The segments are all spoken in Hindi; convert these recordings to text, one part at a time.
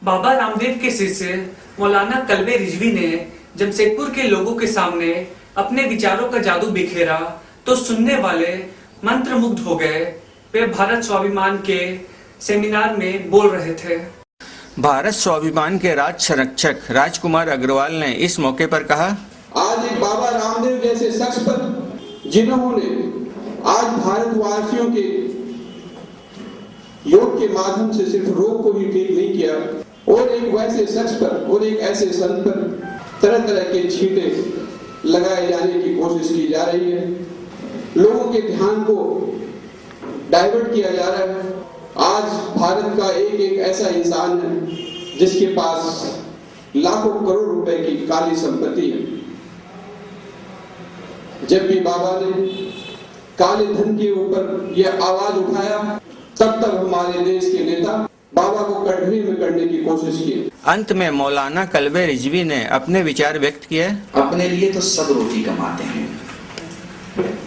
बाबा रामदेव के शिष्य मौलाना कल्बे रिजवी ने जमशेदपुर के लोगों के सामने अपने विचारों का जादू बिखेरा तो सुनने वाले मंत्रमुग्ध हो गए। वे भारत स्वाभिमान के सेमिनार में बोल रहे थे। भारत स्वाभिमान के राज संरक्षक राजकुमार अग्रवाल ने इस मौके पर कहा, आज एक बाबा रामदेव जैसे शख्स पर जिन्होंने आज भारतवासियों के योग के माध्यम से सिर्फ रोग को ही ठीक नहीं किया, और एक वैसे शख्स पर और एक ऐसे संत पर तरह तरह के छींटे लगाए जाने की कोशिश की जा रही है। लोगों के ध्यान को डाइवर्ट किया जा रहा है। आज भारत का एक एक ऐसा इंसान है जिसके पास लाखों करोड़ रुपए की काली संपत्ति है। जब भी बाबा ने काले धन के ऊपर यह आवाज उठाया, तब तक हमारे देश के नेता बाबा को कटघरे में करने की कोशिश की। अंत में मौलाना कल्बे रिजवी ने अपने विचार व्यक्त किए। अपने लिए तो सब रोटी कमाते हैं,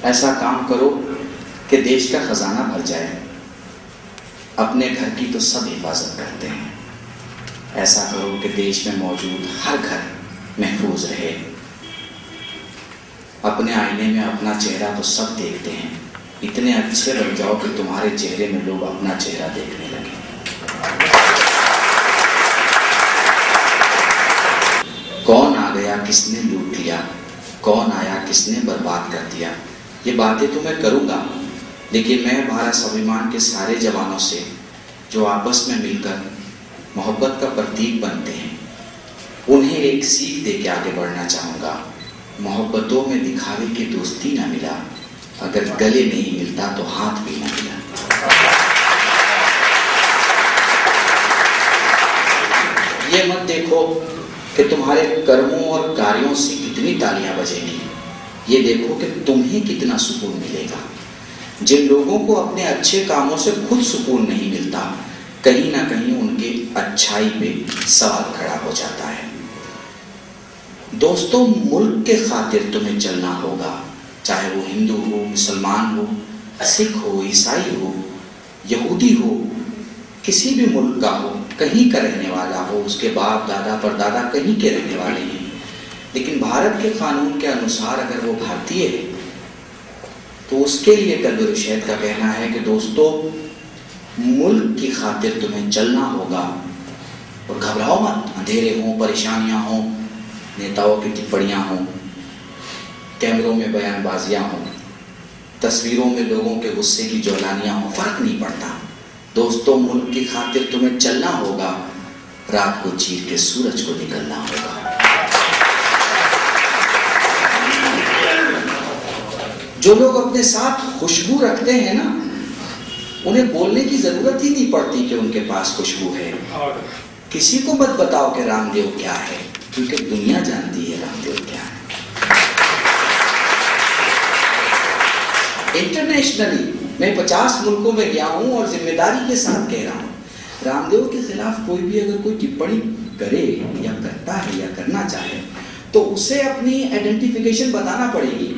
ऐसा काम करो कि देश का खजाना भर जाए। अपने घर की तो सब हिफाजत करते हैं, ऐसा करो कि देश में मौजूद हर घर महफूज रहे। अपने आईने में अपना चेहरा तो सब देखते हैं, इतने अच्छे बन जाओ कि तुम्हारे चेहरे में लोग अपना चेहरा देखने लगे। कौन आ गया किसने लूट लिया, कौन आया किसने बर्बाद कर दिया, ये बातें तो मैं करूंगा, लेकिन मैं भारत स्वाभिमान के सारे जवानों से जो आपस में मिलकर मोहब्बत का प्रतीक बनते हैं, उन्हें एक सीख दे के आगे बढ़ना चाहूंगा। मोहब्बतों में दिखावे की दोस्ती ना मिला, अगर गले नहीं मिलता तो हाथ भी ना मिला। ये मत देखो कि तुम्हारे कर्मों और कार्यों से कितनी तालियां बजेंगी, ये देखो कि तुम्हें कितना सुकून मिलेगा। जिन लोगों को अपने अच्छे कामों से खुद सुकून नहीं मिलता, कहीं ना कहीं उनके अच्छाई पे सवाल खड़ा हो जाता है। दोस्तों, मुल्क के खातिर तुम्हें चलना होगा, चाहे वो हिंदू हो, मुसलमान हो, सिख हो, ईसाई हो, यहूदी हो, किसी भी मुल्क का हो, कहीं का रहने वाला हो, उसके बाप दादा परदादा कहीं के रहने वाले हैं, लेकिन भारत के कानून के अनुसार अगर वो भारतीय है तो उसके लिए कल्बे रुशैद का कहना है कि दोस्तों, मुल्क की खातिर तुम्हें चलना होगा और घबराओ मत। अंधेरे हों, परेशानियां हों, नेताओं की टिप्पणियां हों, कैमरों में बयानबाजियां हों, तस्वीरों में लोगों के गुस्से की ज्वालानियां हों, फर्क नहीं पड़ता। दोस्तों, मुल्क की खातिर तुम्हें चलना होगा, रात को चीर के सूरज को निकलना होगा। जो लोग अपने साथ खुशबू रखते हैं ना, उन्हें बोलने की जरूरत ही नहीं पड़ती कि उनके पास खुशबू है। किसी को मत बताओ कि रामदेव क्या है, क्योंकि दुनिया जानती है रामदेव क्या है। इंटरनेशनली मैं 50 मुल्कों में गया हूं और जिम्मेदारी के साथ कह रहा हूं, रामदेव के खिलाफ कोई भी अगर कोई टिप्पणी करे या करता है या करना चाहे तो उसे अपनी आइडेंटिफिकेशन बताना पड़ेगी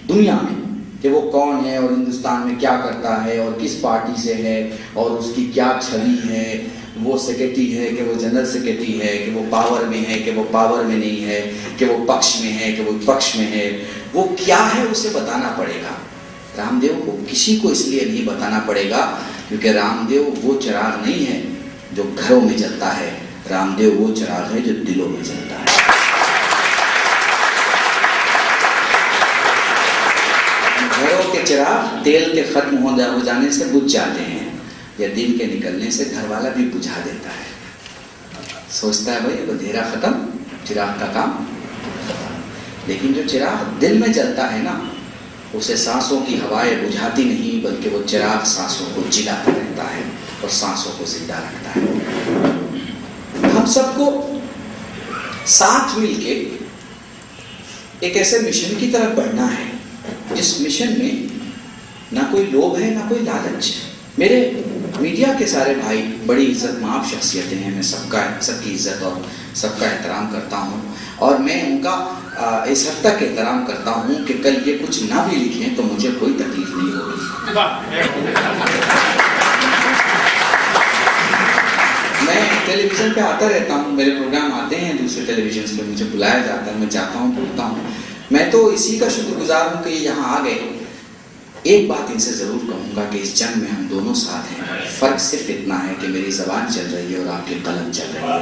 दुनिया में कि वो कौन है और हिंदुस्तान में क्या करता है और किस पार्टी से है और उसकी क्या छवि है। वो सेक्रेटरी है कि वो जनरल सेक्रेटरी है, कि वो पावर में है कि वो पावर में नहीं है, कि वो पक्ष में है कि वो विपक्ष में है, वो क्या है उसे बताना पड़ेगा। रामदेव को किसी को इसलिए नहीं बताना पड़ेगा क्योंकि रामदेव वो चिराग नहीं है जो घरों में जलता है, रामदेव वो चिराग है जो दिलों में जलता है। घरों के चिराग तेल के खत्म हो जाने से बुझ जाते हैं, या दिन के निकलने से घर वाला भी बुझा देता है। सोचता है भाई अब अंधेरा खत्म, चिराग का काम। लेकिन जो चिराग दिल में जलता है ना, उसे सांसों की हवाएं बुझाती नहीं, बल्कि वो चिराग सांसों को जिलाता रहता है और सांसों को जिंदा रखता है। हम सबको साथ मिलके एक ऐसे मिशन की तरफ बढ़ना है जिस मिशन में ना कोई लोभ है ना कोई लालच है। मेरे मीडिया के सारे भाई बड़ी इज्जत-माब शख्सियतें हैं, मैं सबकी इज्जत और सबका एहतराम करता हूँ, और मैं उनका इस हद तक एहतराम करता हूँ कि कल ये कुछ ना भी लिखें तो मुझे कोई तकलीफ नहीं होगी। मैं टेलीविजन पे आता रहता हूँ, मेरे प्रोग्राम आते हैं दूसरे टेलीविजन पे, मुझे बुलाया जाता है, मैं जाता हूँ, बोलता हूँ। मैं तो इसी का शुक्रगुजार हूँ कि ये यहाँ आ गए। एक बात इनसे ज़रूर कहूँगा कि इस जंग में हम दोनों साथ हैं। फ़र्क सिर्फ इतना है कि मेरी ज़बान चल रही है और आपकी कलम चल रही है।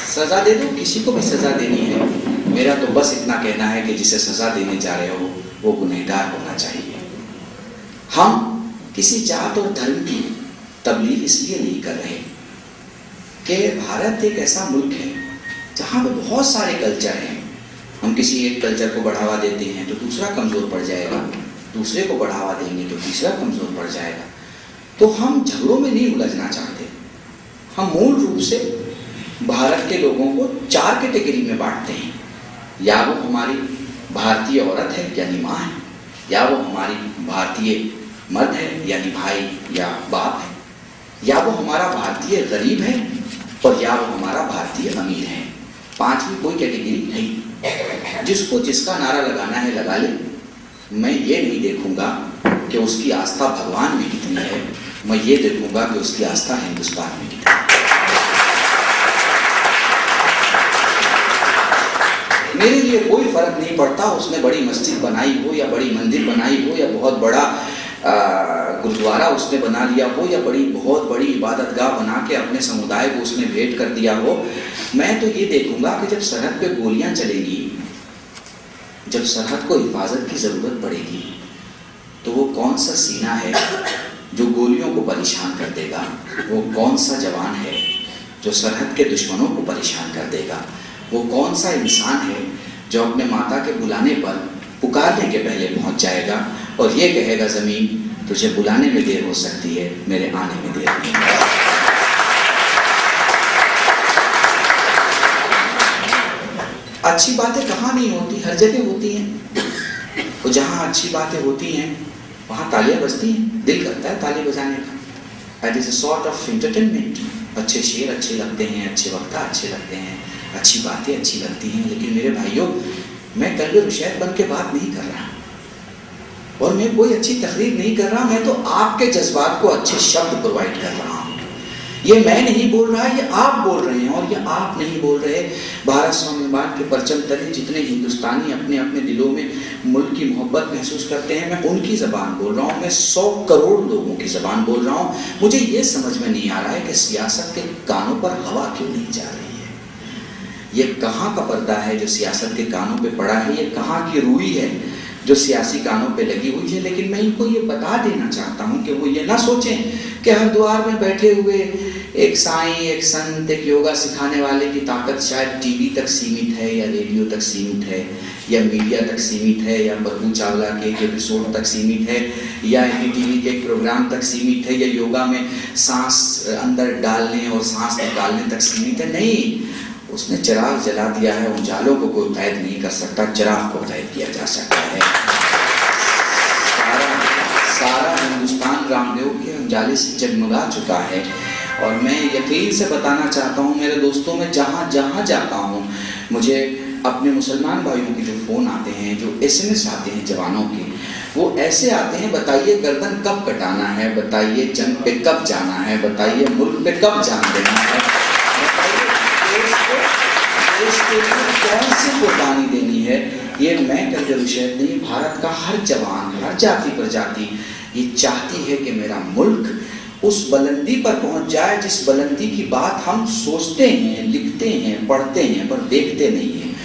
सज़ा दे दो, किसी को भी सज़ा देनी है। मेरा तो बस इतना कहना है कि जिसे सज़ा देने जा रहे हो वो गुनहगार होना चाहिए। हम किसी जात और धर्म की तबलीग इसलिए नहीं कर रहे कि भारत एक ऐसा मुल्क है जहाँ पे बहुत सारे कल्चर हैं। हम किसी एक कल्चर को बढ़ावा देते हैं तो दूसरा कमज़ोर पड़ जाएगा, दूसरे को बढ़ावा देंगे तो तीसरा कमज़ोर पड़ जाएगा। तो हम झगड़ों में नहीं उलझना चाहते। हम मूल रूप से भारत के लोगों को 4 कैटेगरी में बांटते हैं। या वो हमारी भारतीय औरत है यानी माँ है, या वो हमारी भारतीय मर्द है यानी भाई या बाप है, या वो हमारा भारतीय गरीब है, और या वो हमारा भारतीय अमीर है। 5वीं कोई कैटेगरी नहीं। जिसको जिसका नारा लगाना है लगा ले। मैं ये नहीं देखूंगा कि उसकी आस्था भगवान में कितनी है, मैं ये देखूंगा कि उसकी आस्था हिंदुस्तान में कितनी है। मेरे लिए कोई फर्क नहीं पड़ता उसने बड़ी मस्जिद बनाई हो या बड़ी मंदिर बनाई हो या बहुत बड़ा गुरुद्वारा उसने बना लिया हो या बहुत बड़ी इबादतगाह बना के अपने समुदाय को उसने भेंट कर दिया हो। मैं तो ये देखूंगा कि जब सरहद पे गोलियां चलेंगी, जब सरहद को हिफाजत की ज़रूरत पड़ेगी, तो वो कौन सा सीना है जो गोलियों को परेशान कर देगा, वो कौन सा जवान है जो सरहद के दुश्मनों को परेशान कर देगा, वो कौन सा इंसान है जो अपने माता के बुलाने पर पुकारने के पहले पहुंच जाएगा और ये कहेगा ज़मीन तुझे बुलाने में देर हो सकती है, मेरे आने में देर नहीं। अच्छी बातें कहाँ नहीं होती, हर जगह होती हैं। तो जहाँ अच्छी बातें होती हैं वहाँ तालियां बजती हैं, दिल करता है ताली बजाने का। It is a sort of entertainment. अच्छे शेर अच्छे लगते हैं, अच्छे वक्ता अच्छे लगते हैं, अच्छी बातें अच्छी लगती हैं। लेकिन मेरे भाइयों, मैं कल्बे रुशैद बन के बात नहीं कर रहा और मैं कोई अच्छी तकरीर नहीं कर रहा। मैं तो आपके जज्बात को अच्छे शब्द प्रोवाइड कर रहा हूँ। ये मैं नहीं बोल रहा, ये आप बोल रहे हैं। और ये आप नहीं बोल रहे, भारत स्वाभिमान के परचम तले जितने हिंदुस्तानी अपने अपने दिलों में मुल्क की मोहब्बत महसूस करते हैं, मैं उनकी ज़बान बोल रहा हूँ। मैं 100 करोड़ लोगों की ज़बान बोल रहा हूँ। मुझे ये समझ में नहीं आ रहा है कि सियासत के कानों पर हवा क्यों नहीं जा रही है। ये कहाँ का पर्दा है जो सियासत के कानों पे पड़ा है, ये कहाँ की रूई है जो सियासी कानों पे लगी हुई है। लेकिन मैं इनको ये बता देना चाहता हूँ कि वो ये ना सोचें कि हरिद्वार में बैठे हुए एक साईं, एक संत, एक योगा सिखाने वाले की ताकत शायद टीवी तक सीमित है या रेडियो तक सीमित है या मीडिया तक सीमित है या बब्बू चावला के एक एपिसोड तक सीमित है या टीवी के एक प्रोग्राम तक सीमित है या योगा में सांस अंदर डालने और सांस निकालने तक सीमित है। नहीं, उसने चिराग जला दिया है। उजालों को कोई कैद नहीं कर सकता, चिराग को कैद किया जा सकता है। सारा हिंदुस्तान रामदेव के उजाले से जगमगा चुका है। और मैं यकीन से बताना चाहता हूँ मेरे दोस्तों, मैं जहाँ जहाँ जाता हूँ मुझे अपने मुसलमान भाइयों के जो फ़ोन आते हैं, जो SMS आते हैं जवानों के, वो ऐसे आते हैं, बताइए गर्दन कब कटाना है, बताइए जंग पे कब जाना है, बताइए मुल्क पे कब जान देना है, देश के लिए कौन सी कुर्बानी देनी है। ये मैं कल्बे रुशैद नहीं, भारत का हर जवान, हर जाति प्रजाति ये चाहती है कि मेरा मुल्क उस बुलंदी पर पहुंच जाए जिस बुलंदी की बात हम सोचते हैं, लिखते हैं, पढ़ते हैं, पर देखते नहीं हैं।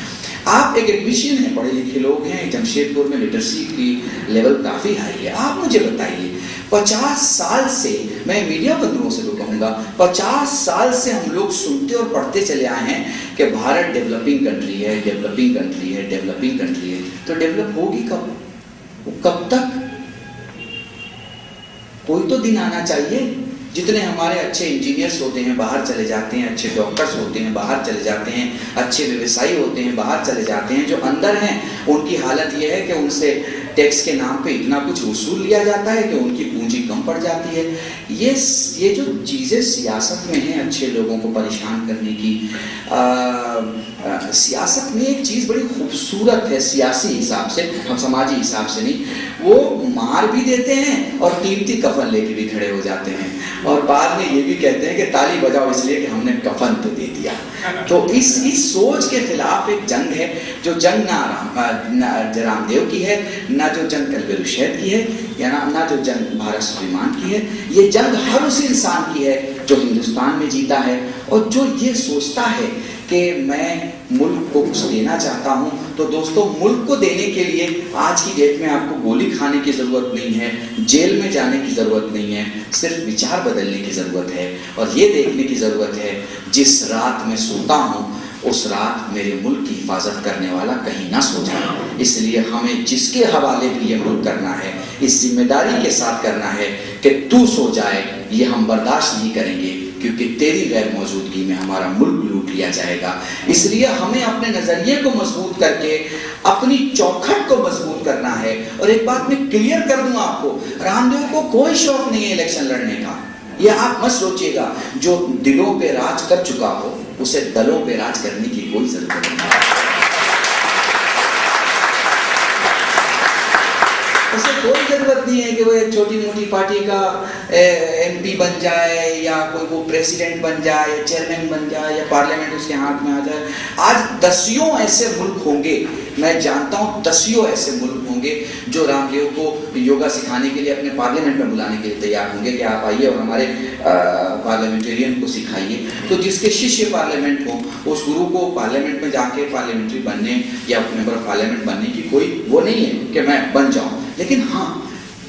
आप एक एडमिशन हैं, पढ़े लिखे लोग हैं, जमशेदपुर में लिटरेसी की लेवल काफ़ी हाई है। आप मुझे बताइए, 50 साल से, मैं मीडिया बंधुओं से तो कहूँगा, 50 साल से हम लोग सुनते और पढ़ते चले आए हैं कि भारत डेवलपिंग कंट्री है, डेवलपिंग कंट्री है, डेवलपिंग कंट्री है। तो डेवलप होगी कब? कब तक? कोई तो दिन आना चाहिए। जितने हमारे अच्छे इंजीनियर्स होते हैं बाहर चले जाते हैं, अच्छे डॉक्टर्स होते हैं बाहर चले जाते हैं, अच्छे व्यवसायी होते हैं बाहर चले जाते हैं, जो अंदर हैं उनकी हालत ये है कि उनसे टैक्स के नाम पे इतना कुछ वसूल लिया जाता है कि उनकी पूंजी कम पड़ जाती है। ये जो चीज़ें सियासत में हैं अच्छे लोगों को परेशान करने की, सियासत में एक चीज़ बड़ी खूबसूरत है, सियासी हिसाब से, हम समाजी हिसाब से नहीं, वो मार भी देते हैं और कीमती कफन लेके भी खड़े हो जाते हैं, और बाद में ये भी कहते हैं कि ताली बजाओ इसलिए कि हमने कफन तो दे दिया। तो इस सोच के खिलाफ एक जंग है, जो जंग ना रामदेव की है, ना जो जंग कल्बे रुशैद की है, या ना जो जंग भारत स्वाभिमान की है। ये जंग हर उस इंसान की है जो हिंदुस्तान में जीता है और जो ये सोचता है कि मैं मुल्क को कुछ देना चाहता हूं। तो दोस्तों, मुल्क को देने के लिए आज की डेट में आपको गोली खाने की जरूरत नहीं है, जेल में जाने की जरूरत नहीं है, सिर्फ विचार बदलने की जरूरत है और ये देखने की जरूरत है जिस रात में सोता हूं उस रात मेरे मुल्क की हिफाजत करने वाला कहीं ना सो जाए। इसलिए हमें जिसके हवाले भी ये मुल्क करना है, इस जिम्मेदारी के साथ करना है कि तू सो जाए, ये हम बर्दाश्त नहीं करेंगे, क्योंकि तेरी गैर मौजूदगी में हमारा मुल्क लूट लिया जाएगा। इसलिए हमें अपने नजरिए को मजबूत करके अपनी चौखट को मजबूत करना है। और एक बात मैं क्लियर कर दूं आपको, रामदेव को कोई शौक नहीं है इलेक्शन लड़ने का, ये आप मत सोचिएगा। जो दिलों पे राज कर चुका हो उसे दलों पे राज करने की कोई जरूरत नहीं है। उसे कोई जरूरत नहीं है कि वो एक छोटी मोटी पार्टी का एमपी बन जाए या कोई वो प्रेसिडेंट बन जाए या चेयरमैन बन जाए या पार्लियामेंट उसके हाथ में आ जाए। आज दसियों ऐसे मुल्क होंगे, मैं जानता हूं दसियों ऐसे मुल्क होंगे जो रामदेव को योगा सिखाने के लिए अपने पार्लियामेंट में बुलाने के लिए तैयार होंगे कि आप आइए और हमारे पार्लियामेंटेरियन को सिखाइए। तो जिसके शिष्य पार्लियामेंट हो, उस गुरु को पार्लियामेंट में जाके पार्लियामेंट्री बनने या मेंबर ऑफ पार्लियामेंट बनने की कोई वो नहीं है कि मैं बन जाऊं। लेकिन हाँ,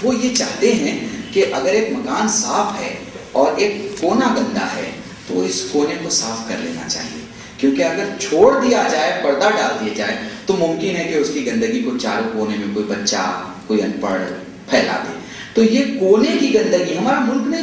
वो ये चाहते हैं कि अगर एक मकान साफ है और एक कोना गंदा है तो इस कोने को साफ कर लेना चाहिए, क्योंकि अगर छोड़ दिया जाए, पर्दा डाल दिया जाए, तो मुमकिन है कि उसकी गंदगी को चारों कोने में कोई बच्चा, कोई अनपढ़ फैला दे। तो ये कोने की गंदगी, हमारा मुल्क नहीं